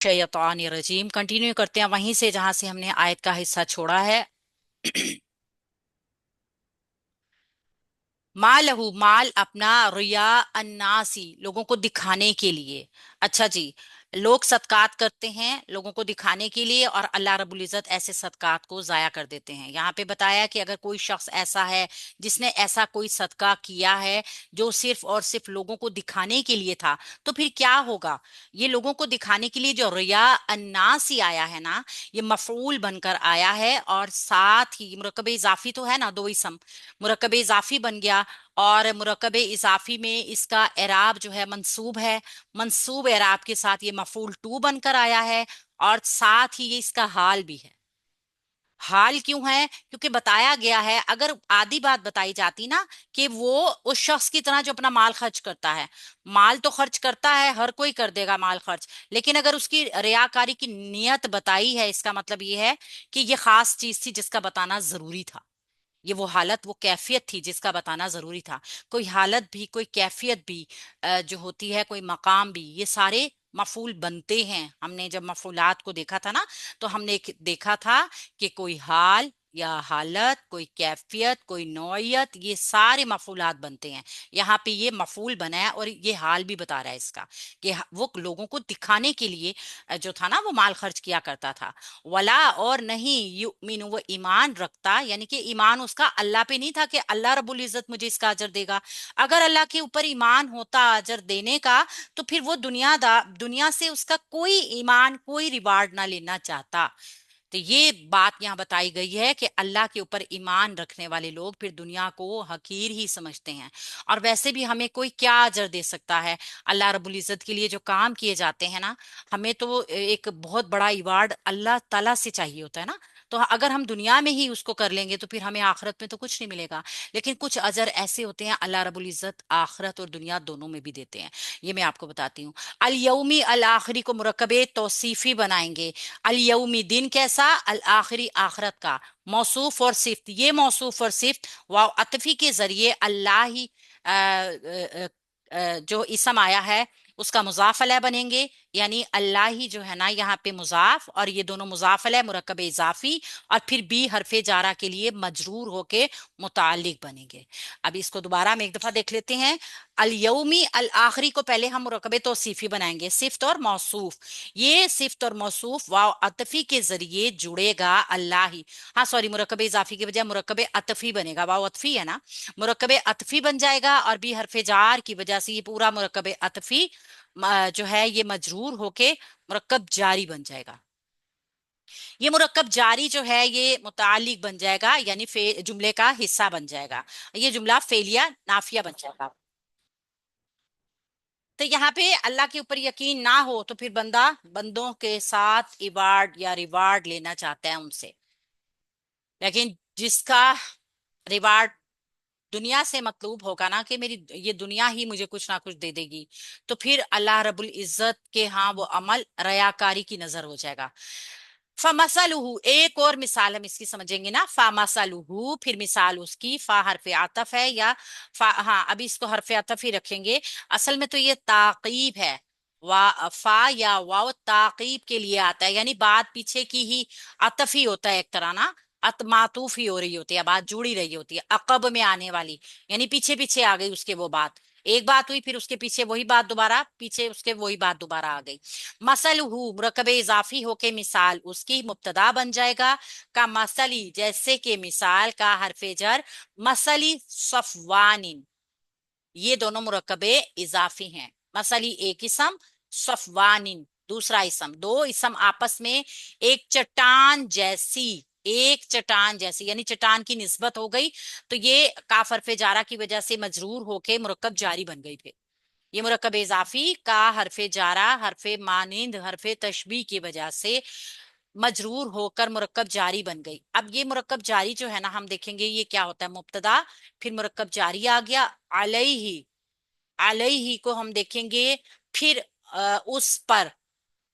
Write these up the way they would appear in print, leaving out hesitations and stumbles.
शैतानी रजीम। कंटिन्यू करते हैं वहीं से जहां से हमने आयत का हिस्सा छोड़ा है। मालहू माल अपना, रिया अन्नासी लोगों को दिखाने के लिए। अच्छा जी। लोग सदकात करते हैं लोगों को दिखाने के लिए, और अल्लाह रब्बुल इज्जत ऐसे सदकात को जाया कर देते हैं। यहाँ पे बताया कि अगर कोई शख्स ऐसा है जिसने ऐसा कोई सदका किया है जो सिर्फ और सिर्फ लोगों को दिखाने के लिए था, तो फिर क्या होगा। ये लोगों को दिखाने के लिए जो रिया अन्नासी आया है ना, ये मफऊल बनकर आया है, और साथ ही मुरकब इजाफी तो है ना, दो इसम मुरकब इजाफी बन गया। और मुरकब इजाफी में इसका एराब जो है मंसूब है। मंसूब एराब के साथ ये मफूल टू बनकर आया है, और साथ ही ये इसका हाल भी है। हाल क्यों है? क्योंकि बताया गया है, अगर आधी बात बताई जाती ना कि वो उस शख्स की तरह जो अपना माल खर्च करता है। माल तो खर्च करता है, हर कोई कर देगा माल खर्च, लेकिन अगर उसकी रियाकारी की नियत बताई है, इसका मतलब ये है कि ये खास चीज थी जिसका बताना जरूरी था। ये वो हालत, वो कैफियत थी जिसका बताना जरूरी था। कोई हालत भी, कोई कैफियत भी जो होती है, कोई मकाम भी, ये सारे मफूल बनते हैं। हमने जब मफूलात को देखा था ना, तो हमने देखा था कि कोई हाल या हालत, कोई कैफियत, कोई नौयत, ये सारे मफूलात बनते हैं। यहाँ पे ये मफूल बना है, और ये हाल भी बता रहा है इसका कि वो लोगों को दिखाने के लिए जो था ना, वो माल खर्च किया करता था। वला और नहीं युमिनु, वो ईमान रखता, यानी कि ईमान उसका अल्लाह पे नहीं था कि अल्लाह रब्बुल इज्जत मुझे इसका अजर देगा। अगर अल्लाह के ऊपर ईमान होता अजर देने का, तो फिर वो दुनिया से उसका कोई ईमान, कोई रिवार्ड ना लेना चाहता। तो ये बात यहाँ बताई गई है कि अल्लाह के ऊपर ईमान रखने वाले लोग फिर दुनिया को हकीर ही समझते हैं। और वैसे भी हमें कोई क्या अजर दे सकता है। अल्लाह रब्बुल इज्जत के लिए जो काम किए जाते हैं ना, हमें तो एक बहुत बड़ा इवार्ड अल्लाह ताला से चाहिए होता है ना। तो अगर हम दुनिया में ही उसको कर लेंगे तो फिर हमें आखिरत में तो कुछ नहीं मिलेगा। लेकिन कुछ अजर ऐसे होते हैं अल्लाह रब्बुल इज्जत आखिरत और दुनिया दोनों में भी देते हैं। ये मैं आपको बताती हूँ। अल यौमी अल आखिरी को मुरकबे तौसीफी बनाएंगे। अल यौमी दिन कैसा, अल आखिरी आखिरत का। मौसूफ और सिफ्त, ये मौसूफ और सिफ्त वाव अतफी के जरिए अल्लाह ही जो इसम आया है उसका मुजाफ अलैह बनेंगे। यानी अल्लाह ही जो है ना, यहाँ पे मुजाफ, और ये दोनों मुजाफ अलैह मुरकब इजाफी, और फिर बी हरफे जारा के लिए मजरूर होके मुतालिक बनेंगे। अब इसको दोबारा हम एक दफा देख लेते हैं। अल यौमी अल आखिरी को पहले हम मुरकबे तौसीफी बनाएंगे, सिफ्त और मौसूफ। ये सिफ्त और मौसूफ वाव अतफी के जरिए जुड़ेगा अल्लाह ही। हाँ सॉरी, मुरकबे इजाफी के बजाय मुरकबे अतफी बनेगा, वाव अतफी है ना। मुरकबे अतफी बन जाएगा, और बी हरफे जार की वजह से ये पूरा मुरकबे अतफी जो है ये मजरूर होके मुरक्कब जारी बन जाएगा। ये मुरक्कब जारी जो है ये मुतालिक बन जाएगा, यानी जुमले का हिस्सा बन जाएगा। ये जुमला फेलिया नाफिया बन जाएगा। तो यहाँ पे अल्लाह के ऊपर यकीन ना हो तो फिर बंदा बंदों के साथ इवार्ड या रिवार्ड लेना चाहता है उनसे। लेकिन जिसका रिवार्ड दुनिया से मतलूब होगा ना, कि मेरी ये दुनिया ही मुझे कुछ ना कुछ दे देगी, तो फिर अल्लाह रब्बुल इज्जत के यहाँ वो अमल रयाकारी की नजर हो जाएगा। फमसलुहु, एक और मिसाल हम इसकी समझेंगे ना। फमसलुहु, फिर मिसाल उसकी, फा हरफ आतफ है या फा, हाँ अभी इसको हरफ आतफ ही रखेंगे। असल में तो ये ताकीब है। वा फा या वाव ताकीब के लिए आता है, यानी बात पीछे की ही अतफ ही होता है एक तरह ना। मातूफ ही हो रही होती है, बात जुड़ी रही होती है अकब में आने वाली, यानी पीछे पीछे आ गई उसके वो बात। एक बात हुई, फिर उसके पीछे वही बात दोबारा, पीछे उसके वही बात दोबारा आ गई। मसलहू मुरकब इजाफी होके मिसाल उसकी मुब्तदा बन जाएगा। का मसली, जैसे कि मिसाल का हरफे जर मसली सफवानिन, ये दोनों मुरकबे इजाफी हैं। मसली एक इसम, सफवानिन दूसरा इसम, दो इसम आपस में एक चट्टान जैसी, एक चट्टान जैसी यानी चट्टान की निस्बत हो गई। तो ये काफ हरफे जारा की वजह से मजरूर होके मुरक्कब जारी बन गई। फिर ये मुरक्कब इजाफी का हरफे जारा हरफे मानिंद हरफे तशबी की वजह से मजरूर होकर मुरक्कब जारी बन गई। अब ये मुरक्कब जारी जो है ना, हम देखेंगे ये क्या होता है। मुब्तदा, फिर मुरक्कब जारी आ गया, अलैहि, अलैहि को हम देखेंगे, फिर उस पर,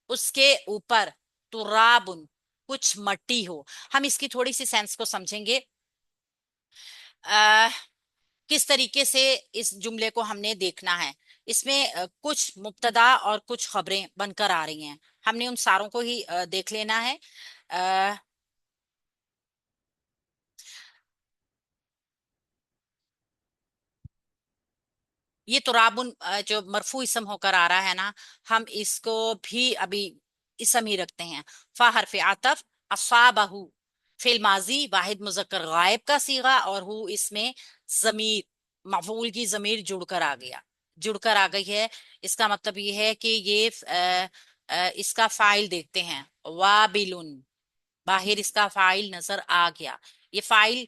उसके ऊपर, तुराबुन, कुछ मट्टी हो। हम इसकी थोड़ी सी सेंस को समझेंगे। आ, किस तरीके से इस जुमले को हमने देखना है। इसमें कुछ मुब्तदा और कुछ खबरें बनकर आ रही हैं। हमने उन सारों को ही देख लेना है। अ, ये तुराबुन जो मरफू इसम होकर आ रहा है ना, हम इसको भी अभी इसम ही रखते हैं। फा हरफ आतफ, असाबहू फिल माजी वाहिद मुजक्कर गायब का सीगा, और हु इसमें जमीर, मफूल की जमीर जुड़कर आ गया, जुड़कर आ गई है। इसका मतलब ये है कि ये इसका फाइल देखते हैं, वाबिलुन, बाहिर इसका फाइल नजर आ गया। ये फाइल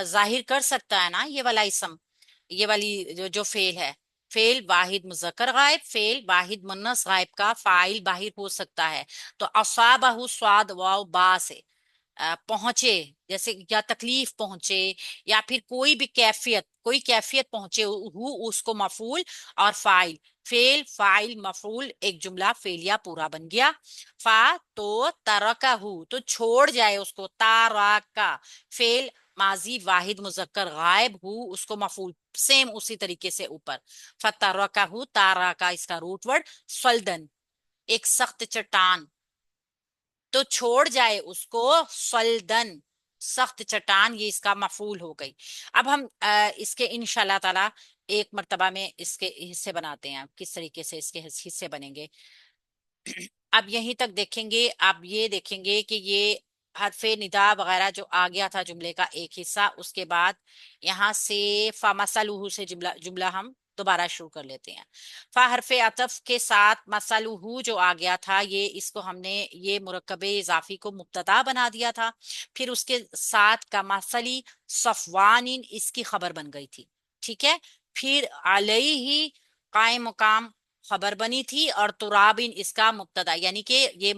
जाहिर कर सकता है ना ये वाला इसम, ये वाली जो जो फेल है, फेल वाहिद मुजक्कर गायब, फेल वाहिद मुन्नस गायब का फाइल बाहिर हो सकता है। तो असाबहु स्वाद वाव बा से पहुंचे, जैसे या तकलीफ पहुंचे, या फिर कोई भी कैफियत, कोई कैफियत पहुंचे, हु उसको मफूल और फाइल, फेल फाइल मफूल, एक जुमला फेलिया पूरा बन गया। फा तो तरका हु तो छोड़ जाए उसको, तारका फेल माजी वाहिद मुजक्कर गायब, हु उसको मफूल, सेम उसी तरीके से ऊपर। फतरका हु तारका इसका रूट वर्ड फलदन, एक सख्त चट्टान, तो छोड़ जाए उसको, फलदन सख्त चट्टान, ये इसका मफूल हो गई। अब हम इसके इंशाल्लाह ताला एक मर्तबा में इसके हिस्से बनाते हैं, किस तरीके से इसके हिस्से बनेंगे। अब यहीं तक देखेंगे, अब ये देखेंगे कि ये हरफे निदा वगैरह जो आ गया था जुमले का एक हिस्सा, उसके बाद यहाँ से फा मसलूहू से जुमला जुमला हम दोबारा शुरू कर लेते हैं। फा हरफे अतफ के साथ मसलूहू जो आ गया था, ये इसको हमने ये मुरक्कबे इजाफी को मुब्तदा बना दिया था। फिर उसके साथ का मसली सफवानिन इसकी खबर बन गई थी, ठीक है। फिर अलैहि कायम मकाम खबर बनी थी, और तुराबिन इसका मुब्तदा, यानी कि ये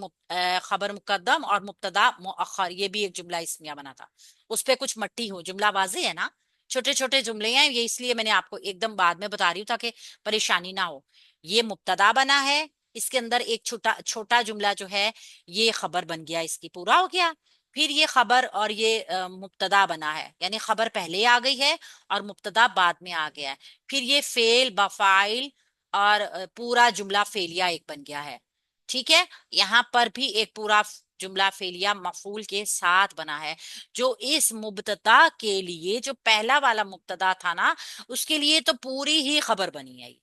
खबर मुकद्दम और मुब्तदा मुअख्खर, ये भी एक जुमला इसमिया बना था। उस पे कुछ मट्टी हो, जुमला वाज़ेह है ना, छोटे छोटे जुमले हैं ये, इसलिए मैंने आपको एकदम बाद में बता रही हूँ ताकि परेशानी ना हो। ये मुब्तदा बना है, इसके अंदर एक छोटा छोटा जुमला जो है ये खबर बन गया, इसकी पूरा हो गया। फिर ये खबर और ये मुब्तदा बना है, यानी खबर पहले आ गई है और मुब्तदा बाद में आ गया है। फिर ये फेल बफाइल और पूरा जुमला फेलिया एक बन गया है, ठीक है। यहाँ पर भी एक पूरा जुमला फेलिया मफूल के साथ बना है, जो इस मुब्तदा के लिए, जो पहला वाला मुब्तदा था ना, उसके लिए तो पूरी ही खबर बनी है ये,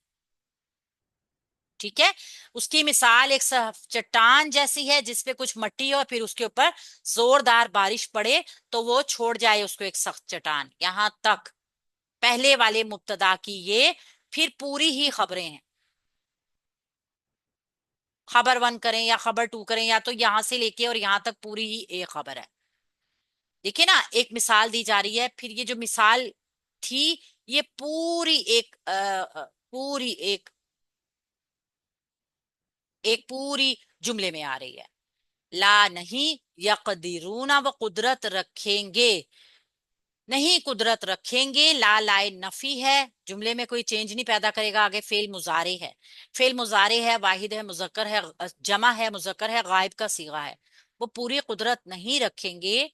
ठीक है। उसकी मिसाल एक चट्टान जैसी है जिसपे कुछ मट्टी हो, फिर उसके ऊपर जोरदार बारिश पड़े तो वो छोड़ जाए उसको, एक सख्त चट्टान। यहां तक पहले वाले मुब्तदा की ये फिर पूरी ही खबरें हैं। खबर वन करें या खबर टू करें, या तो यहां से लेके और यहां तक पूरी ही एक खबर है। देखिए ना, एक मिसाल दी जा रही है, फिर ये जो मिसाल थी ये पूरी एक पूरी एक एक पूरी जुमले में आ रही है। ला नहीं, यकदीरूना व कुदरत रखेंगे, नहीं कुदरत रखेंगे, ला लाए नफी है, जुमले में कोई चेंज नहीं पैदा करेगा। आगे फेल मुजारे है, फेल मुजारे है, वाहिद है, मुजक्कर है, जमा है, मुजक्कर है, गायब का सीगा है। वो पूरी कुदरत नहीं रखेंगे।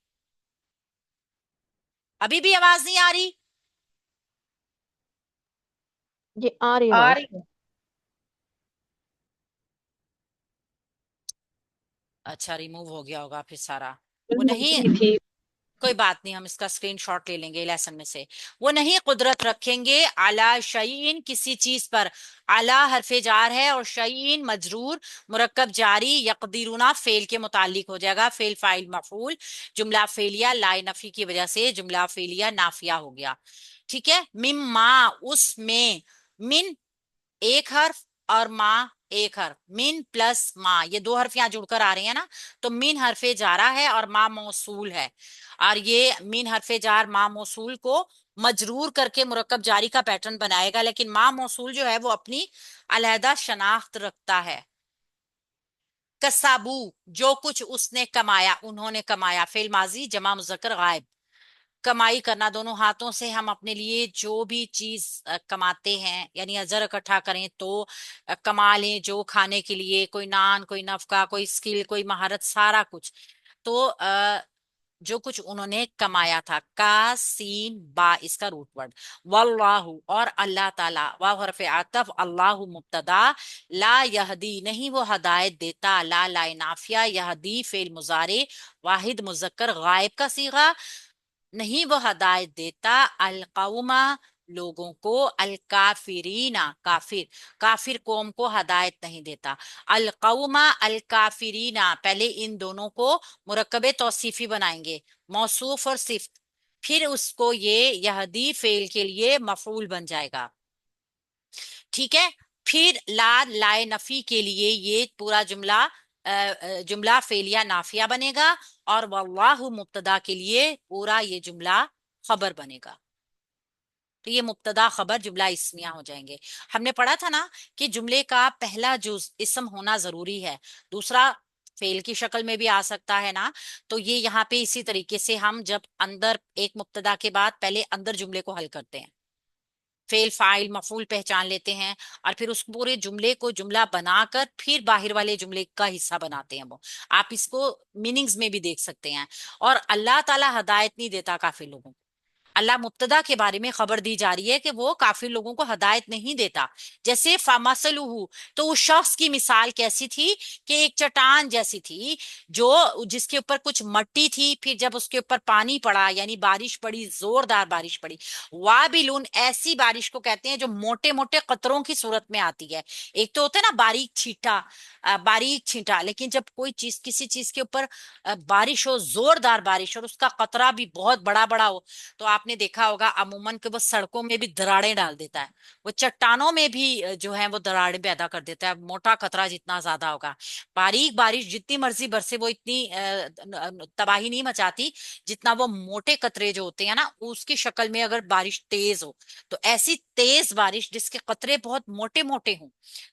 अभी भी आवाज नहीं आ रही? जी आ रही आ आवाज। रही। अच्छा, रिमूव हो गया होगा फिर सारा। वो नहीं, मुझे थी। कोई बात नहीं, हम इसका स्क्रीनशॉट ले लेंगे लेसन में से। वो नहीं कुदरत रखेंगे अला शयीन किसी चीज पर, अला हरफे जार है और शयीन मजरूर, मुरक्कब जारी, यकदीरुना फेल के मुतालिक हो जाएगा, फेल फाइल मफूल, जुमला फेलिया लाए नफी की वजह से जुमला फेलिया नाफिया हो गया, ठीक है। मिम्मा उसमें, मिन एक हर्फ और माँ एक हर्फ, मिन प्लस माँ, ये दो हर्फ यहाँ जुड़कर आ रहे हैं ना, तो मिन हरफे जारा है और माँ मौसूल है। और ये मिन हरफे जार माँ मौसूल को मजरूर करके मुरक्कब जारी का पैटर्न बनाएगा, लेकिन माँ मौसूल जो है वो अपनी अलहदा शनाख्त रखता है। कसाबू जो कुछ उसने कमाया, उन्होंने कमाया, फेल माजी जमा मुजक्कर गायब, कमाई करना, दोनों हाथों से हम अपने लिए जो भी चीज कमाते हैं, यानी अजर इकट्ठा करें तो कमा लें, जो खाने के लिए, कोई नान, कोई नफका, कोई स्किल, कोई महारत, सारा कुछ। तो جو کچھ انہوں نے کمایا تھا، کا سین با اس کا روٹ ورڈ، واللہ اور اللہ تعالی، واو حرف عطف، اللہ مبتدا، لا یہدی نہیں وہ ہدایت دیتا، لا نافیہ، یہدی فعل مضارع واحد مذکر غائب کا صیغہ، نہیں وہ ہدایت دیتا القوما لوگوں کو، الکافرین کافر، کافر قوم کو ہدایت نہیں دیتا، القوما الکافرین، پہلے ان دونوں کو مرکب توصیفی بنائیں گے، موصوف اور صفت، پھر اس کو یہ یہدی فعل کے لیے مفعول بن جائے گا، ٹھیک ہے؟ پھر لائے نفی کے لیے یہ پورا جملہ جملہ فعلیہ نافیہ بنے گا، اور واللہ مبتدا کے لیے پورا یہ جملہ خبر بنے گا، تو یہ مبتدا خبر جملہ اسمیہ ہو جائیں گے۔ ہم نے پڑھا تھا نا کہ جملے کا پہلا جز اسم ہونا ضروری ہے، دوسرا فعل کی شکل میں بھی آ سکتا ہے نا، تو یہ یہاں پہ اسی طریقے سے ہم جب اندر ایک مبتدا کے بعد پہلے اندر جملے کو حل کرتے ہیں، فعل فاعل مفعول پہچان لیتے ہیں، اور پھر اس پورے جملے کو جملہ بنا کر پھر باہر والے جملے کا حصہ بناتے ہیں وہ، آپ اس کو میننگز میں بھی دیکھ سکتے ہیں۔ اور اللہ تعالی ہدایت نہیں دیتا کافر لوگوں کو، اللہ مبتدا کے بارے میں خبر دی جا رہی ہے کہ وہ کافر لوگوں کو ہدایت نہیں دیتا، جیسے فَمَثَلُهُ، تو اس شخص کی مثال کیسی تھی کہ ایک چٹان جیسی تھی، جو جس کے اوپر کچھ مٹی تھی، پھر جب اس کے اوپر پانی پڑا یعنی بارش پڑی، زوردار بارش پڑی، وابلون ایسی بارش کو کہتے ہیں جو موٹے موٹے قطروں کی صورت میں آتی ہے، ایک تو ہوتا ہے نا باریک چھینٹا، باریک چھینٹا، لیکن جب کوئی چیز کسی چیز کے اوپر بارش ہو، زوردار بارش، اور اس کا قطرہ بھی بہت بڑا بڑا ہو، تو آپ نے دیکھا ہوگا عموماً کہ وہ سڑکوں میں بھی دراڑیں ڈال دیتا ہے، وہ چٹانوں میں بھی جو ہے وہ دراڑیں پیدا کر دیتا ہے، موٹا قطرہ جتنا زیادہ ہوگا، باریک بارش جتنی مرضی برسے وہ اتنی تباہی نہیں مچاتی جتنا وہ موٹے قطرے جو ہوتے ہیں نا اس کی شکل میں اگر بارش تیز ہو، تو ایسی تیز بارش جس کے قطرے بہت موٹے موٹے ہوں،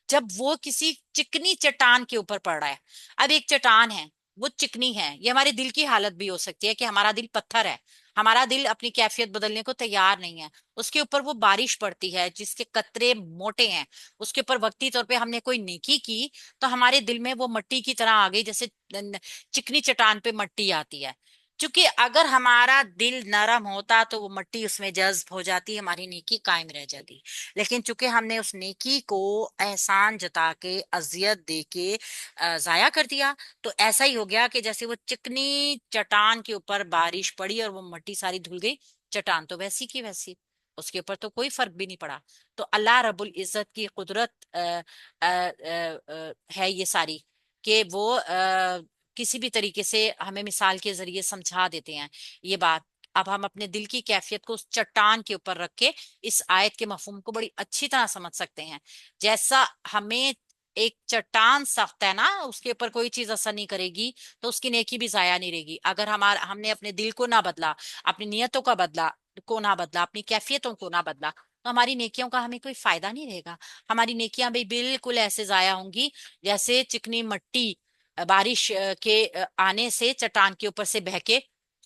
جب وہ کسی چکنی چٹان کے اوپر پڑ رہا ہے، اب ایک چٹان ہے وہ چکنی ہے، یہ ہمارے دل کی حالت بھی ہو سکتی ہے کہ ہمارا دل پتھر ہے، ہمارا دل اپنی کیفیت بدلنے کو تیار نہیں ہے، اس کے اوپر وہ بارش پڑتی ہے جس کے قطرے موٹے ہیں، اس کے اوپر وقتی طور پہ ہم نے کوئی نیکی کی تو ہمارے دل میں وہ مٹی کی طرح آ گئی، جیسے چکنی چٹان پہ مٹی آتی ہے، چونکہ اگر ہمارا دل نرم ہوتا تو وہ مٹی اس میں جذب ہو جاتی، ہماری نیکی قائم رہ جاتی، لیکن چونکہ ہم نے اس نیکی کو احسان جتا کے اذیت دے کے ضائع کر دیا، تو ایسا ہی ہو گیا کہ جیسے وہ چکنی چٹان کے اوپر بارش پڑی اور وہ مٹی ساری دھل گئی، چٹان تو ویسی کی ویسی، اس کے اوپر تو کوئی فرق بھی نہیں پڑا۔ تو اللہ رب العزت کی قدرت ہے یہ ساری، کہ وہ کسی بھی طریقے سے ہمیں مثال کے ذریعے سمجھا دیتے ہیں یہ بات۔ اب ہم اپنے دل کی کیفیت کو اس چٹان کے اوپر رکھ کے اس آیت کے مفہوم کو بڑی اچھی طرح سمجھ سکتے ہیں، جیسا ہمیں ایک چٹان سخت ہے نا، اس کے اوپر کوئی چیز اثر نہیں کرے گی تو اس کی نیکی بھی ضائع نہیں رہے گی، اگر ہم نے اپنے دل کو نہ بدلا، اپنی نیتوں کو نہ بدلا، اپنی کیفیتوں کو نہ بدلا، تو ہماری نیکیوں کا ہمیں کوئی فائدہ نہیں رہے گا، ہماری نیکیاں بھی بالکل ایسے ضائع ہوں گی جیسے چکنی مٹی بارش کے آنے سے چٹان کے اوپر سے بہہ کے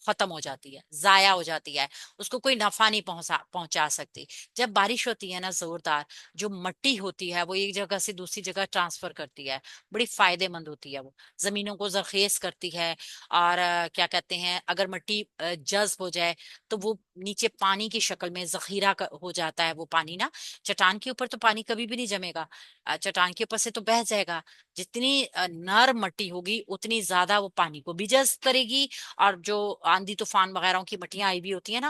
ختم ہو جاتی ہے، ضائع ہو جاتی ہے، اس کو کوئی نفع نہیں پہنچا سکتی۔ جب بارش ہوتی ہے نا زوردار، جو مٹی ہوتی ہے وہ ایک جگہ سے دوسری جگہ ٹرانسفر کرتی ہے، بڑی فائدے مند ہوتی ہے، وہ زمینوں کو زرخیز کرتی ہے، اور کیا کہتے ہیں اگر مٹی جذب ہو جائے تو وہ نیچے پانی کی شکل میں ذخیرہ ہو جاتا ہے، وہ پانی نا، چٹان کے اوپر تو پانی کبھی بھی نہیں جمے گا، چٹان کے اوپر سے تو بہہ جائے گا، جتنی نرم مٹی ہوگی اتنی زیادہ وہ پانی کو بھی جذب کرے گی، اور جو آندھی طوفان وغیرہ کی مٹیاں آئی بھی ہوتی ہیں نا